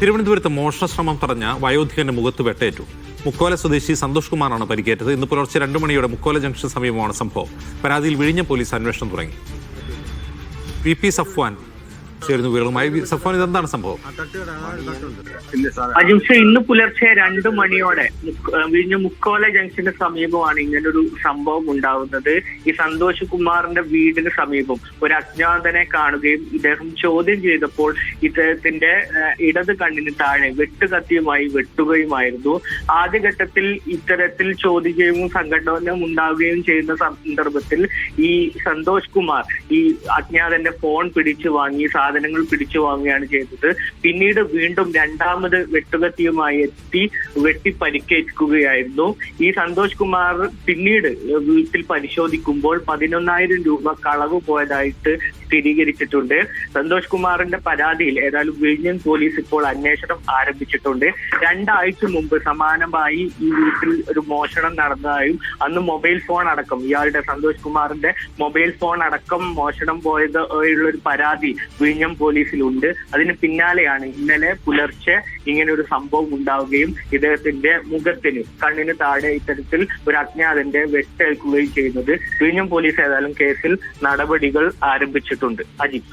തിരുവനന്തപുരത്ത് മോഷണശ്രമം തടഞ്ഞ വയോധികന്റെ മുഖത്ത് വെട്ടേറ്റു. മുക്കോല സ്വദേശി സന്തോഷ് കുമാറാണ് പരിക്കേറ്റത്. ഇന്ന് പുലർച്ചെ 2 മണിയോടെ മുക്കോല ജംഗ്ഷൻ സമീപമാണ് സംഭവം. പരാതിയിൽ വിഴിഞ്ഞം പോലീസ് അന്വേഷണം തുടങ്ങി. പി സഫ്വാൻ ചേരുന്നു വിവരങ്ങളുമായി. സഫ്വാൻ, ഇതെന്താണ് സംഭവം? അജിംഷ, ഇന്ന് പുലർച്ചെ 2 മണിയോടെ വിഴിഞ്ഞ മുക്കോല ജംഗ്ഷന് സമീപമാണ് ഇങ്ങനൊരു സംഭവം ഉണ്ടാവുന്നത്. ഈ സന്തോഷ് കുമാറിന്റെ വീടിന് സമീപം ഒരു അജ്ഞാതനെ കാണുകയും ഇദ്ദേഹം ചോദ്യം ചെയ്തപ്പോൾ ഇദ്ദേഹത്തിന്റെ ഇടത് കണ്ണിന് താഴെ വെട്ടുകത്തിയുമായി വെട്ടുകയുമായിരുന്നു. ആദ്യഘട്ടത്തിൽ ഇത്തരത്തിൽ ചോദിക്കുകയും സംഘടനം ഉണ്ടാവുകയും ചെയ്യുന്ന സന്ദർഭത്തിൽ ഈ സന്തോഷ് കുമാർ ഈ അജ്ഞാതന്റെ ഫോൺ പിടിച്ചു വാങ്ങി സാധനങ്ങൾ പിടിച്ചു വാങ്ങുകയാണ് ചെയ്തത്. പിന്നീട് വീണ്ടും രണ്ടാമത് വെട്ടുകത്തിയുമായി എത്തി വെട്ടി പരിക്കേൽക്കുകയായിരുന്നു. ഈ സന്തോഷ് കുമാർ പിന്നീട് വീട്ടിൽ പരിശോധിക്കുമ്പോൾ 11,000 രൂപ കളവ് പോയതായിട്ട് സ്ഥിരീകരിച്ചിട്ടുണ്ട്. സന്തോഷ് കുമാറിന്റെ പരാതിയിൽ ഏതായാലും വിഴിഞ്ഞം പോലീസ് ഇപ്പോൾ അന്വേഷണം ആരംഭിച്ചിട്ടുണ്ട്. 2 ആഴ്ച മുമ്പ് സമാനമായി ഈ വീട്ടിൽ ഒരു മോഷണം നടന്നതായും അന്ന് മൊബൈൽ ഫോൺ അടക്കം ഇയാളുടെ സന്തോഷ് കുമാറിന്റെ മൊബൈൽ ഫോൺ അടക്കം മോഷണം പോയത് ഉള്ളൊരു പരാതി വിഴിഞ്ഞം പോലീസിലുണ്ട്. അതിന് പിന്നാലെയാണ് ഇന്നലെ പുലർച്ചെ ഇങ്ങനെ ഒരു സംഭവം ഉണ്ടാവുകയും ഇദ്ദേഹത്തിന്റെ മുഖത്തിന് കണ്ണിന് താഴെ ഇത്തരത്തിൽ ഒരു അജ്ഞാതന്റെ വെട്ടേൽക്കുകയും ചെയ്യുന്നത്. വിഴിഞ്ഞം പോലീസ് ഏതായാലും കേസിൽ നടപടികൾ ആരംഭിച്ചിട്ടുണ്ട്. അജിത്.